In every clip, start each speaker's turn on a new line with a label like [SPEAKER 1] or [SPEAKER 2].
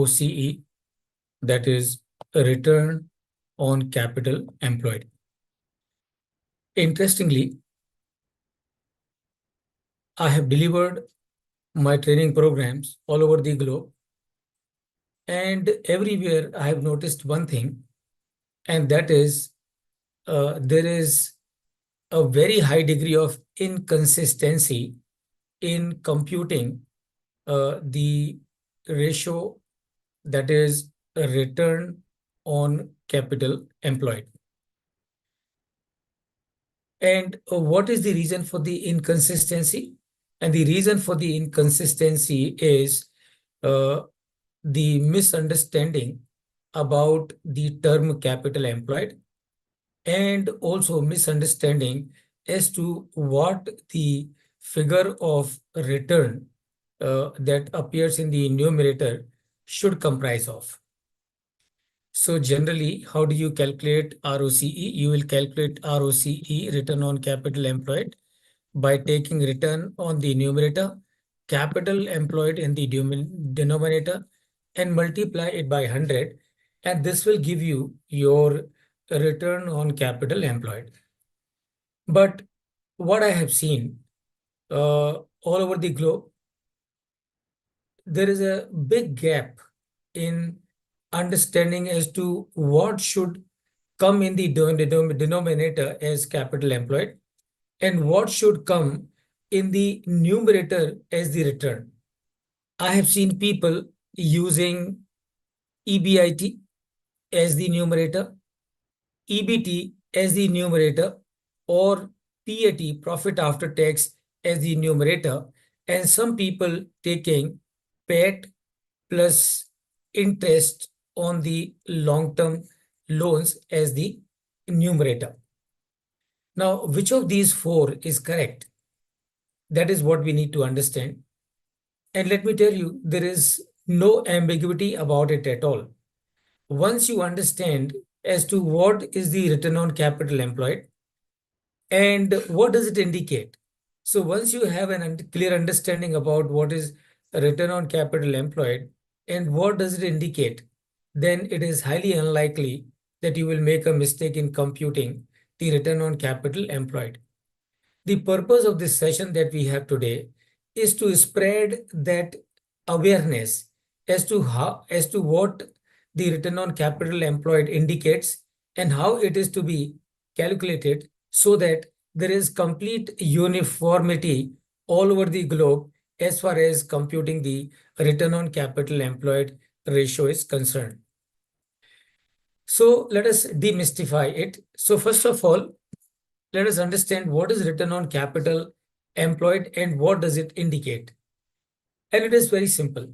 [SPEAKER 1] ROCE, that is a return on capital employed. Interestingly, I have delivered my training programs all over the globe, and everywhere I have noticed one thing, and that is there is a very high degree of inconsistency in computing the ratio, that is a return on capital employed. And what is the reason for the inconsistency? And the reason for the inconsistency is the misunderstanding about the term capital employed, and also misunderstanding as to what the figure of return that appears in the numerator should comprise of. So generally, how do you calculate ROCE? You will calculate ROCE, return on capital employed, by taking return on the numerator, capital employed in the denominator, and multiply it by 100. And this will give you your return on capital employed. But what I have seen all over the globe, there is a big gap in understanding as to what should come in the denominator as capital employed and what should come in the numerator as the return. I have seen people using EBIT as the numerator, EBT as the numerator, or PAT, profit after tax, as the numerator, and some people taking PAT plus interest on the long-term loans as the numerator. Now, which of these four is correct? That is what we need to understand. And let me tell you, there is no ambiguity about it at all. Once you understand as to what is the return on capital employed and what does it indicate. So once you have a clear understanding about what is return on capital employed and what does it indicate, then it is highly unlikely that you will make a mistake in computing the return on capital employed. The purpose of this session that we have today is to spread that awareness as to what the return on capital employed indicates and how it is to be calculated, so that there is complete uniformity all over the globe as far as computing the return on capital employed ratio is concerned. So let us demystify it. So first of all, let us understand what is return on capital employed and what does it indicate. And it is very simple.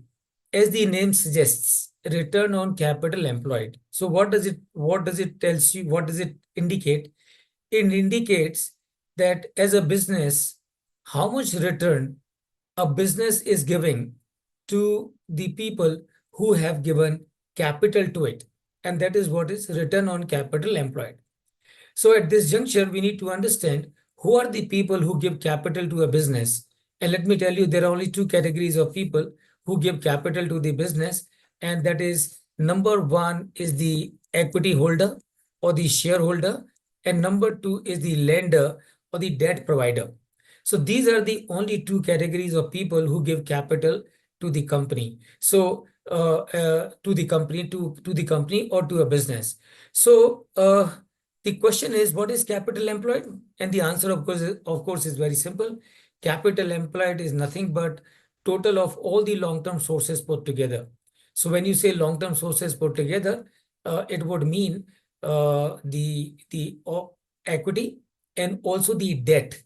[SPEAKER 1] As the name suggests, return on capital employed. So what does it tells you? What does it indicate? It indicates that as a business, how much return a business is giving to the people who have given capital to it. And that is what is return on capital employed. So at this juncture, we need to understand who are the people who give capital to a business. And let me tell you, there are only two categories of people who give capital to the business. And that is, number one is the equity holder or the shareholder. And number two is the lender or the debt provider. So these are the only two categories of people who give capital to the company. So to the company or to a business. So the question is, what is capital employed? And the answer, of course, is very simple. Capital employed is nothing but total of all the long-term sources put together. So when you say long-term sources put together, it would mean the equity and also the debt.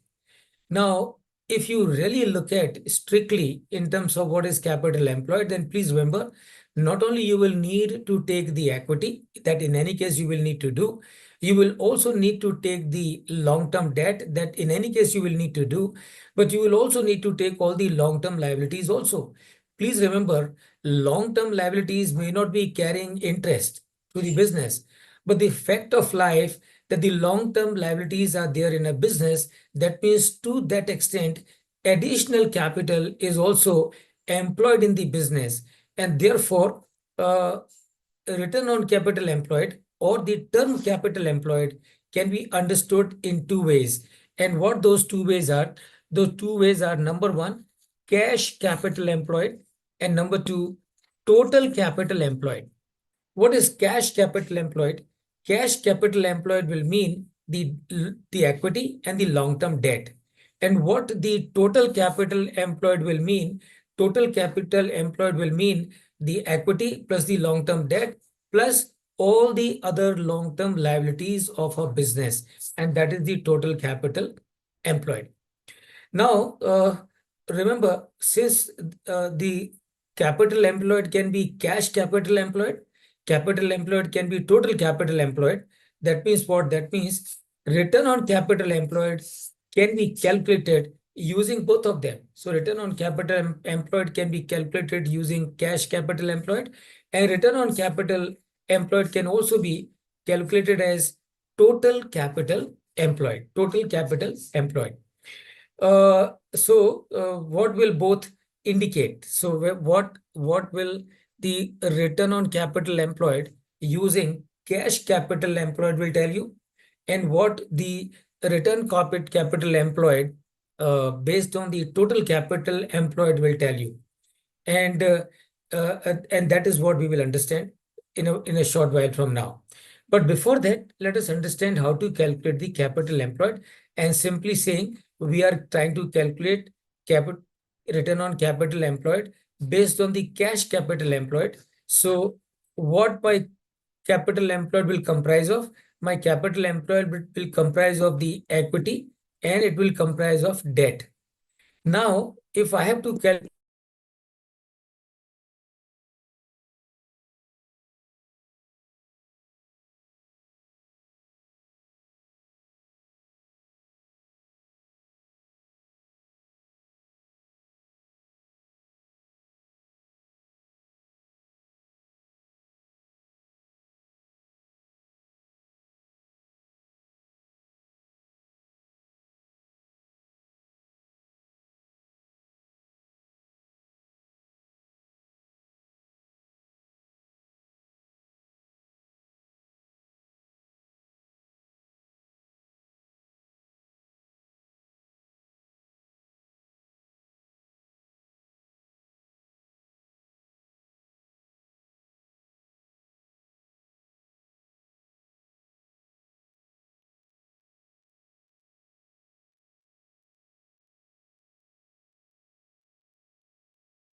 [SPEAKER 1] Now, if you really look at strictly in terms of what is capital employed, then please remember, not only you will need to take the equity, that in any case you will need to do, you will also need to take the long-term debt, that in any case you will need to do, but you will also need to take all the long-term liabilities also. Please remember, long-term liabilities may not be carrying interest to the business, but the fact of life that the long-term liabilities are there in a business, that means to that extent, additional capital is also employed in the business. And therefore, return on capital employed or the term capital employed can be understood in two ways. And what those two ways are? Those two ways are: number one, cash capital employed, and number two, total capital employed. What is cash capital employed? Cash capital employed will mean the equity and the long-term debt. And what the total capital employed will mean? Total capital employed will mean the equity plus the long-term debt plus all the other long-term liabilities of a business. And that is the total capital employed. Now, remember, since the capital employed can be cash capital employed can be total capital employed. That means what? That means return on capital employed can be calculated using both of them. So return on capital employed can be calculated using cash capital employed, and return on capital employed can also be calculated as total capital employed. Total capital employed. What will both indicate? So what will the return on capital employed using cash capital employed will tell you, and what the return corporate capital employed based on the total capital employed will tell you. And that is what we will understand in a short while from now. But before that, let us understand how to calculate the capital employed. And simply saying, we are trying to calculate return on capital employed based on the cash capital employed. So what my capital employed will comprise of? My capital employed will comprise of the equity and it will comprise of debt. Now, if I have to calculate